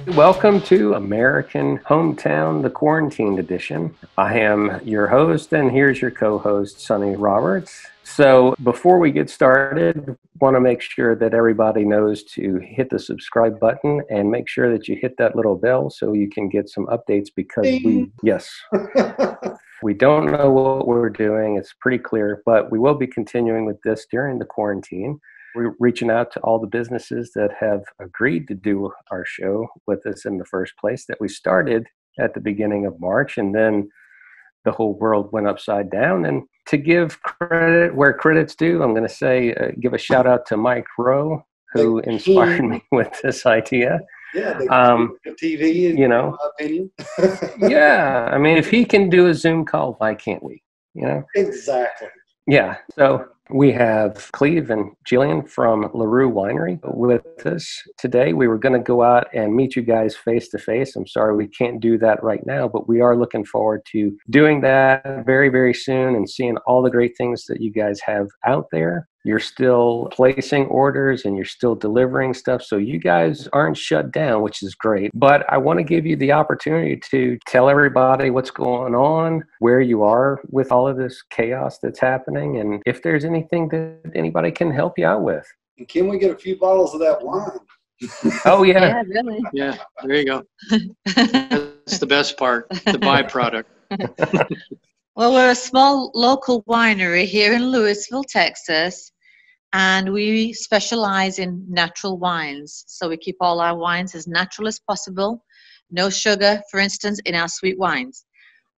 Welcome to American Hometown, the Quarantined Edition. I am your host, and here's your co-host, Sonny Roberts. So before we get started, want to make sure that everybody knows to hit the subscribe button and make sure that you hit that little bell so you can get some updates because we don't know what we're doing. It's pretty clear, but we will be continuing with this during the quarantine. We're reaching out to all the businesses that have agreed to do our show with us in the first place, that we started at the beginning of March, and then the whole world went upside down. And to give credit where credit's due, I'm going to say, give a shout out to Mike Rowe, who inspired me with this idea. Yeah, TV, you know, in my opinion. Yeah, I mean, if he can do a Zoom call, why can't we? You know? Exactly. Yeah, so we have Cleve and Gillian from Larue Winery with us today. We were going to go out and meet you guys face to face. I'm sorry we can't do that right now, but we are looking forward to doing that very, very soon and seeing all the great things that you guys have out there. You're still placing orders and you're still delivering stuff. So you guys aren't shut down, which is great. But I want to give you the opportunity to tell everybody what's going on, where you are with all of this chaos that's happening, and if there's anything that anybody can help you out with. And can we get a few bottles of that wine? Oh, yeah. Yeah, really. Yeah, there you go. That's the best part, the byproduct. Well, we're a small local winery here in Lewisville, Texas, and we specialize in natural wines. So we keep all our wines as natural as possible. No sugar, for instance, in our sweet wines.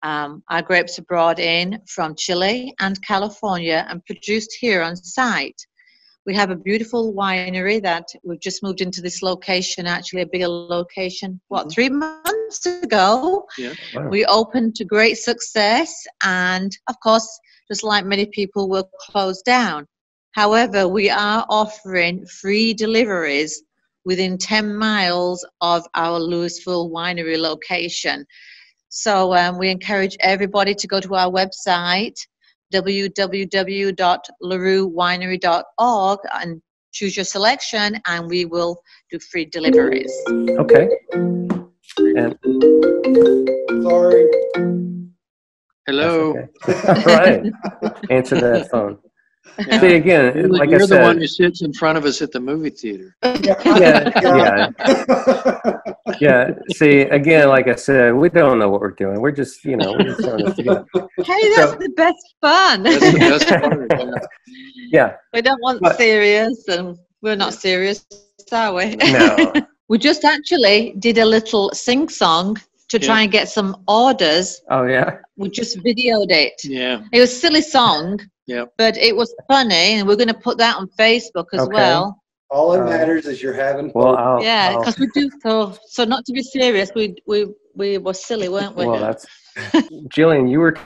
Our grapes are brought in from Chile and California and produced here on site. We have a beautiful winery that we've just moved into this location, actually a bigger location, 3 months ago. Yeah. Wow. We opened to great success, and of course, just like many people, we're closed down. However, we are offering free deliveries within 10 miles of our Lewisville winery location. So we encourage everybody to go to our website, www.laruewinery.org, and choose your selection, and we will do free deliveries. Okay. And Sorry. Hello. okay. All right. Answer that phone. Yeah. See, again, like I You're said, the one who sits in front of us at the movie theater. Yeah. See, again, like I said, we don't know what we're doing. We're just, we're just trying to figure out. Hey, that's the best fun. That's the best part. Yeah. We don't want serious, and we're not serious, are we? No. We just actually did a little sing-song to try and get some orders. Oh, yeah? We just videoed it. Yeah. It was a silly song, but it was funny, and we're going to put that on Facebook as well. All that matters is you're having fun. Well, because we do so not to be serious, we were silly, weren't we? Well, that's Gillian, you were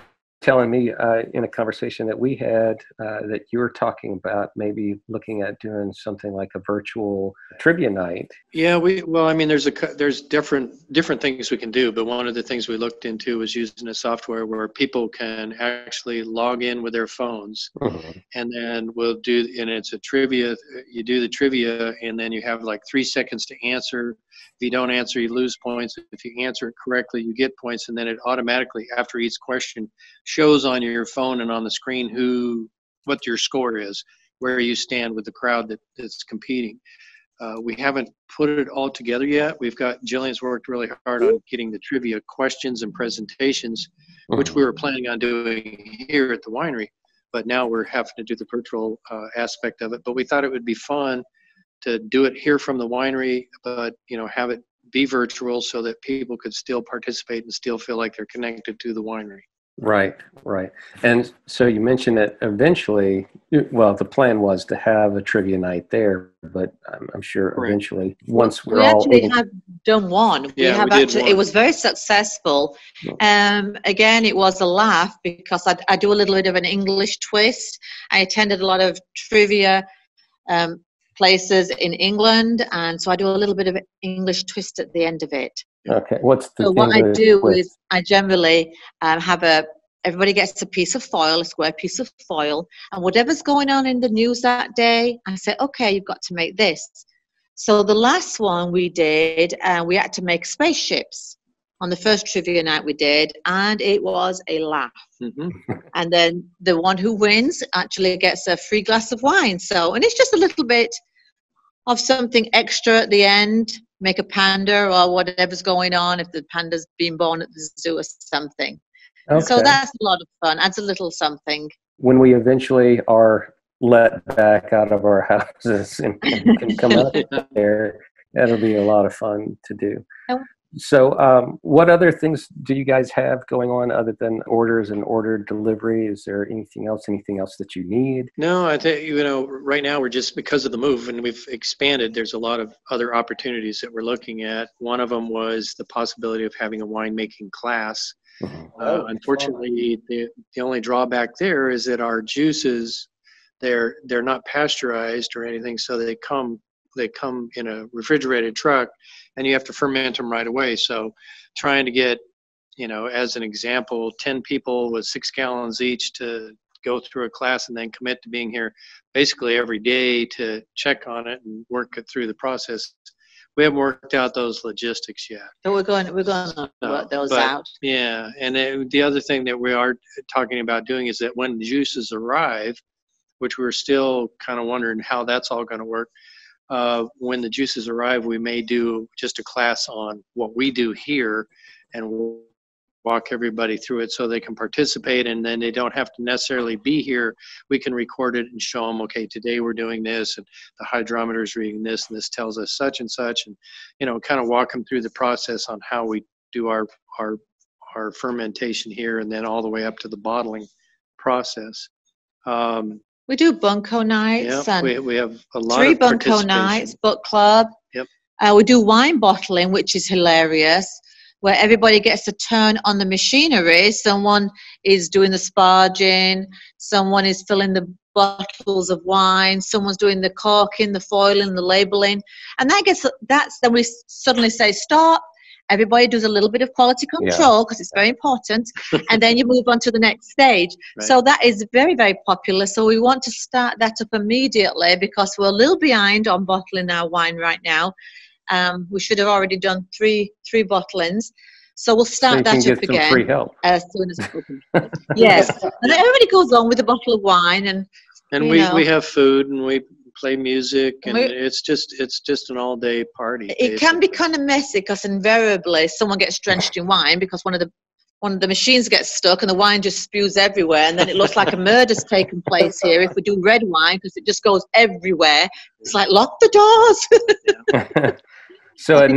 telling me in a conversation that we had that you were talking about maybe looking at doing something like a virtual trivia night. Yeah, there's different things we can do, but one of the things we looked into was using a software where people can actually log in with their phones, and then it's a trivia. You do the trivia, and then you have like 3 seconds to answer. If you don't answer, you lose points. If you answer it correctly, you get points, and then it automatically, after each question, shows on your phone and on the screen what your score is, where you stand with the crowd that's competing. We haven't put it all together yet. Gillian's worked really hard on getting the trivia questions and presentations, which we were planning on doing here at the winery, but now we're having to do the virtual aspect of it. But we thought it would be fun to do it here from the winery, but have it be virtual so that people could still participate and still feel like they're connected to the winery. Right. And so you mentioned that eventually, the plan was to have a trivia night there, but I'm sure eventually, once we're all... We actually have done one. It was very successful. Again, it was a laugh because I do a little bit of an English twist. I attended a lot of trivia places in England, and so I do a little bit of an English twist at the end of it. Okay, what's the what English I do twist? is I generally everybody gets a piece of foil, a square piece of foil, and whatever's going on in the news that day, I say, okay, you've got to make this. So the last one we did, we had to make spaceships on the first trivia night we did, and it was a laugh. Mm-hmm. And then the one who wins actually gets a free glass of wine. So, and it's just a little bit of something extra at the end, make a panda or whatever's going on, if the panda's been born at the zoo or something. Okay. So that's a lot of fun, adds a little something. When we eventually are let back out of our houses and can come out there, that'll be a lot of fun to do. So what other things do you guys have going on other than orders and order delivery? Is there anything else that you need? No, I think, right now we're just, because of the move and we've expanded, there's a lot of other opportunities that we're looking at. One of them was the possibility of having a winemaking class. Unfortunately, the only drawback there is that our juices, they're not pasteurized or anything, so they come in a refrigerated truck, and you have to ferment them right away. So trying to get, as an example, 10 people with 6 gallons each to go through a class and then commit to being here basically every day to check on it and work it through the process. We haven't worked out those logistics yet. So we're going to work those out. Yeah, and the other thing that we are talking about doing is that when the juices arrive, which we're still kind of wondering how that's all going to work, when the juices arrive, we may do just a class on what we do here, and we'll walk everybody through it so they can participate, and then they don't have to necessarily be here. We can record it and show them, okay, today we're doing this, and the hydrometer is reading this, and this tells us such and such, and kind of walk them through the process on how we do our fermentation here, and then all the way up to the bottling process. We do bunco nights. Yeah, and we have a lot 3 of bunco nights, book club. Yep. We do wine bottling, which is hilarious, where everybody gets to turn on the machinery. Someone is doing the sparging, someone is filling the bottles of wine, someone's doing the corking, the foiling, the labeling, and that's then we suddenly say stop. Everybody does a little bit of quality control because it's very important, and then you move on to the next stage. Right. So that is very, very popular. So we want to start that up immediately because we're a little behind on bottling our wine right now. We should have already done three bottlings. So we'll start that up again free help as soon as we can. Yes, and everybody goes on with a bottle of wine, and we have food, and we play music, and it's just an all-day party. It basically can be kind of messy because invariably someone gets drenched in wine because one of the machines gets stuck and the wine just spews everywhere, and then it looks like a murder's taken place here if we do red wine because it just goes everywhere. It's like, lock the doors. So at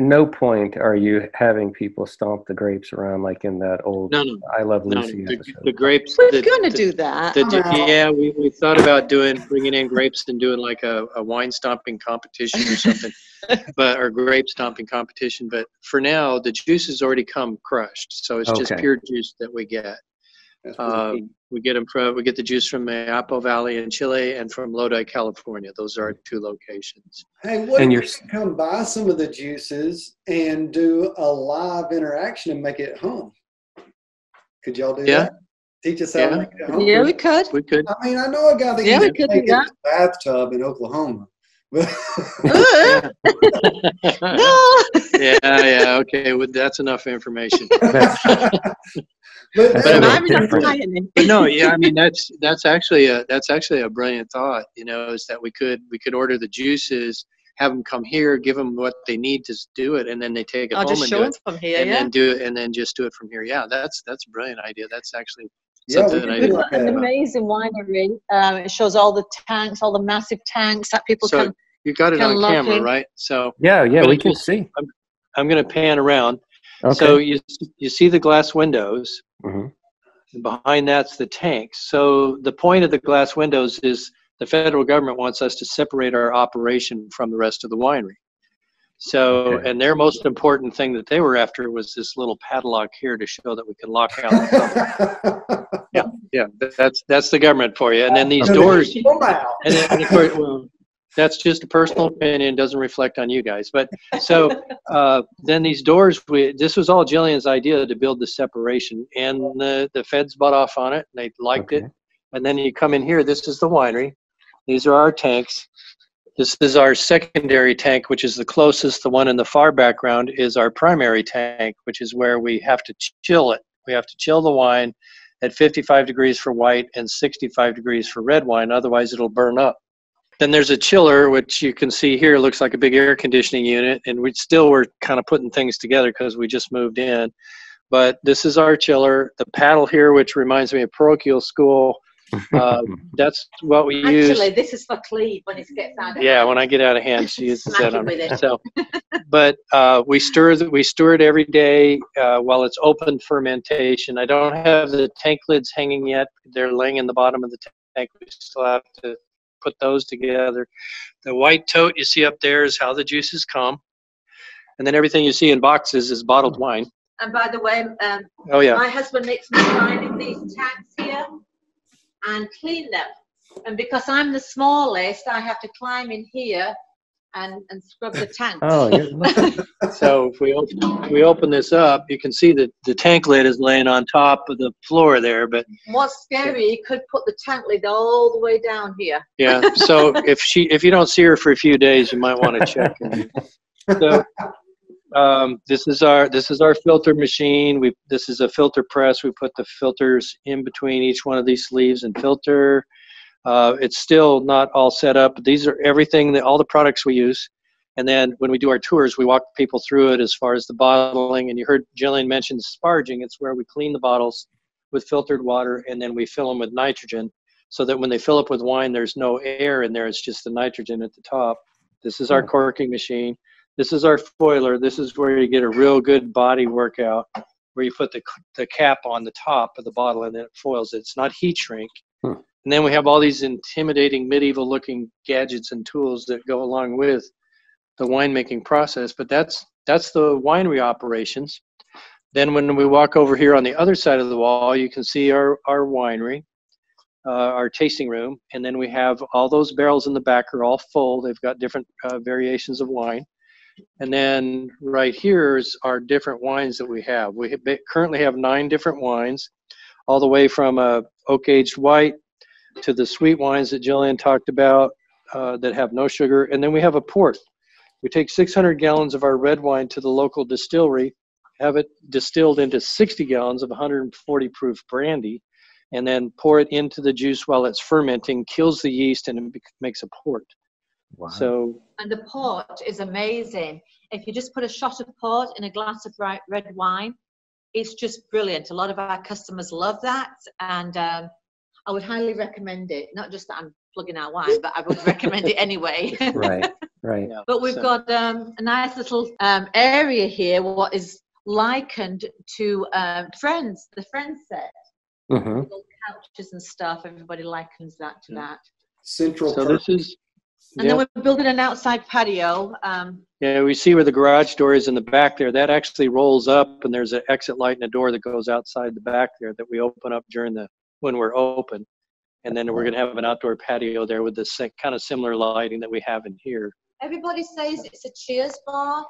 no point are you having people stomp the grapes around like in that old I Love Lucy episode? The grapes. We're going to do that. We thought about bringing in grapes and doing like a wine stomping competition or something, or grape stomping competition. But for now, the juices already come crushed, so it's just pure juice that we get. We get the juice from the Apple Valley in Chile and from Lodi, California. Those are our 2 locations. Hey, what if you come buy some of the juices and do a live interaction and make it at home? Could y'all do that? Teach us how to make it at home? Yeah, we could. We could. I mean, I know a guy that can make it in a bathtub in Oklahoma. No. Yeah. Okay, well, that's enough information. But no, yeah, I mean that's actually a brilliant thought. Is that we could order the juices, have them come here, give them what they need to do it, and then they take it home and do it from here, and then just do it from here. Yeah, that's a brilliant idea. That's actually something that I do. It's an amazing winery. It shows all the tanks, all the massive tanks that people can. You got it on camera, right? So yeah, we can see. I'm going to pan around. Okay. So you see the glass windows. Mm-hmm. And behind that's the tanks. So the point of the glass windows is the federal government wants us to separate our operation from the rest of the winery. So, and their most important thing that they were after was this little padlock here to show that we can lock out the public. Yeah, that's the government for you. And then these doors, and of course, well, that's just a personal opinion, doesn't reflect on you guys. But so then these doors, this was all Gillian's idea to build the separation, and the feds bought off on it, and they liked it. And then you come in here, this is the winery. These are our tanks. This is our secondary tank, which is the closest. The one in the far background is our primary tank, which is where we have to chill it. We have to chill the wine at 55 degrees for white and 65 degrees for red wine, otherwise it'll burn up. Then there's a chiller, which you can see here looks like a big air conditioning unit, and we're kind of putting things together because we just moved in. But this is our chiller. The paddle here, which reminds me of parochial school, that's what we use. Actually, this is for Cleve when it gets out of Yeah, hand. when I get out of hand, she uses that on with it. So, but we stir it every day while it's open fermentation. I don't have the tank lids hanging yet. They're laying in the bottom of the tank. We still have to put those together. The white tote you see up there is how the juices come. And then everything you see in boxes is bottled wine. And by the way, oh yeah, my husband makes me grind in these tanks here and clean them. And because I'm the smallest, I have to climb in here and scrub the tank. Oh, so if we open this up, you can see that the tank lid is laying on top of the floor there. But what's scary, you could put the tank lid all the way down here. Yeah. So if you don't see her for a few days, you might want to check. So this is our filter machine. This is a filter press. We put the filters in between each one of these sleeves and filter. It's still not all set up. These are all the products we use. And then when we do our tours, we walk people through it as far as the bottling. And you heard Gillian mention sparging. It's where we clean the bottles with filtered water, and then we fill them with nitrogen so that when they fill up with wine, there's no air in there. It's just the nitrogen at the top. This is our corking machine. This is our foiler. This is where you get a real good body workout, where you put the cap on the top of the bottle and then it foils it. It's not heat shrink. And then we have all these intimidating medieval looking gadgets and tools that go along with the winemaking process. But that's the winery operations. Then when we walk over here on the other side of the wall, you can see our winery, our tasting room. And then we have all those barrels in the back are all full. They've got different variations of wine. And then right here is our different wines that we have. We currently have 9 different wines, all the way from oak-aged white to the sweet wines that Gillian talked about that have no sugar. And then we have a port. We take 600 gallons of our red wine to the local distillery, have it distilled into 60 gallons of 140 proof brandy, and then pour it into the juice while it's fermenting, kills the yeast, and it makes a port. Wow. And the port is amazing. If you just put a shot of port in a glass of red wine, it's just brilliant. A lot of our customers love that, and I would highly recommend it. Not just that I'm plugging our wine, but I would recommend it anyway. Right. Yeah, but we've got a nice little area here, what is likened to the Friends set. Little couches and stuff. Everybody likens that to that. Central. So this is. And then we're building an outside patio. Yeah, we see where the garage door is in the back there. That actually rolls up, and there's an exit light and a door that goes outside the back there that we open up when we're open. And then we're going to have an outdoor patio there with this kind of similar lighting that we have in here. Everybody says it's a cheers bar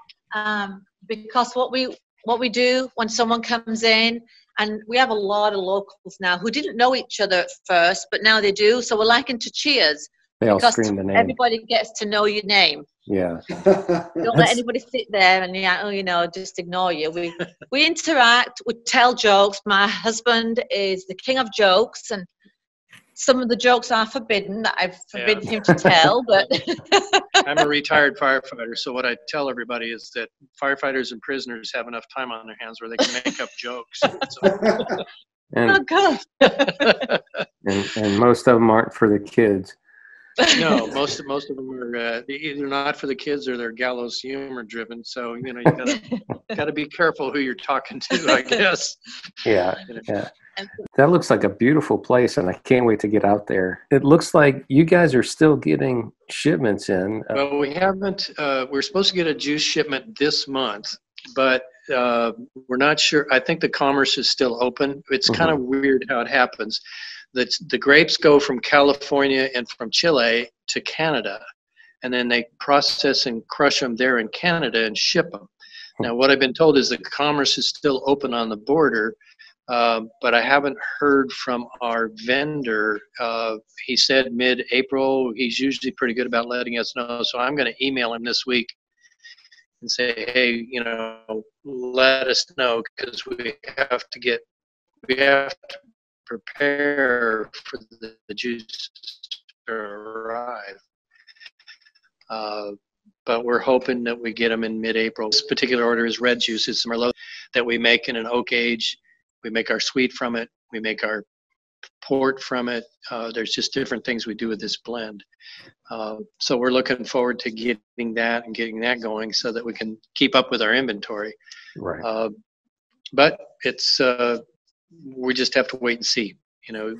because what we do when someone comes in, and we have a lot of locals now who didn't know each other at first, but now they do. So we're likened to cheers. They all scream the name. Everybody gets to know your name. Yeah. Don't let anybody sit there and just ignore you. We interact. We tell jokes. My husband is the king of jokes, and some of the jokes are forbidden that I've forbidden him to tell. But I'm a retired firefighter, so what I tell everybody is that firefighters and prisoners have enough time on their hands where they can make up jokes. Oh God. and most of them aren't for the kids. No, most of them are either not for the kids or they're gallows humor driven. So you gotta be careful who you're talking to, I guess. Yeah. That looks like a beautiful place, and I can't wait to get out there. It looks like you guys are still getting shipments in. Well, we haven't. We're supposed to get a juice shipment this month, but we're not sure. I think the commerce is still open. It's kind of weird how it happens. The grapes go from California and from Chile to Canada, and then they process and crush them there in Canada and ship them. Now, what I've been told is the commerce is still open on the border, But I haven't heard from our vendor. He said mid-April. He's usually pretty good about letting us know. So I'm going to email him this week and say, hey, let us know, because we have to prepare for the juice to arrive. But we're hoping that we get them in mid-April. This particular order is red juice. It's Merlot that we make in an oak age. We make our sweet from it. We make our port from it. There's just different things we do with this blend. So we're looking forward to getting that going so that we can keep up with our inventory. Right. But it's we just have to wait and see.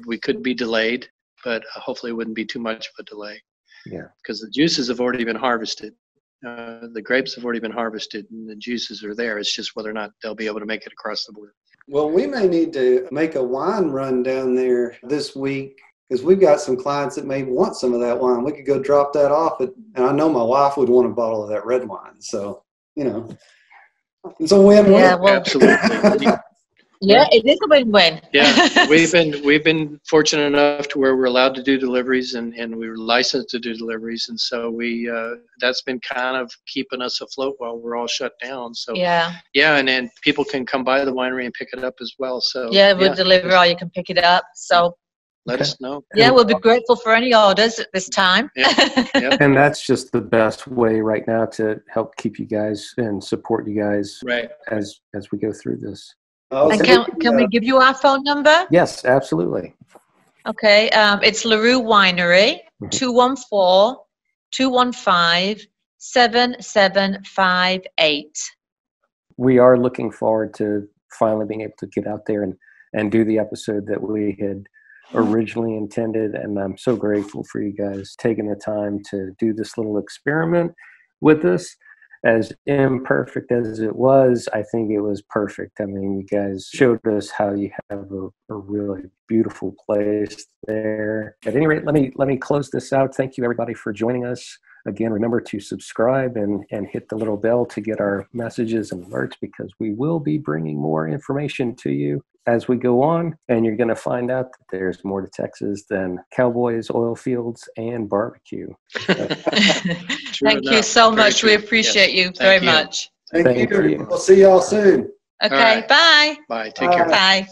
We could be delayed, but hopefully it wouldn't be too much of a delay. Yeah. Because the juices have already been harvested. The grapes have already been harvested, and the juices are there. It's just whether or not they'll be able to make it across the border. Well, we may need to make a wine run down there this week, because we've got some clients that may want some of that wine. We could go drop that off, and I know my wife would want a bottle of that red wine. So, it's a win-win. Yeah, well, absolutely. Yeah, it is a win-win. Yeah, we've been fortunate enough to where we're allowed to do deliveries, and we're licensed to do deliveries, and so we that's been kind of keeping us afloat while we're all shut down. So yeah, and then people can come by the winery and pick it up as well. So we'll deliver, or you can pick it up. So let us know. Yeah, we'll be grateful for any orders at this time. Yep. And that's just the best way right now to help keep you guys and support you guys as we go through this. And can we give you our phone number? Yes, absolutely. Okay, it's Larue Winery, 214-215-7758. We are looking forward to finally being able to get out there and do the episode that we had originally intended, and I'm so grateful for you guys taking the time to do this little experiment with us. As imperfect as it was, I think it was perfect. I mean, you guys showed us how you have a really beautiful place there. At any rate, let me close this out. Thank you, everybody, for joining us. Again, remember to subscribe and hit the little bell to get our messages and alerts, because we will be bringing more information to you as we go on, and you're going to find out that there's more to Texas than cowboys, oil fields, and barbecue. Thank you so much. We appreciate you very much. Thank you. We'll see y'all soon. Okay, bye. Bye. Take care. Bye.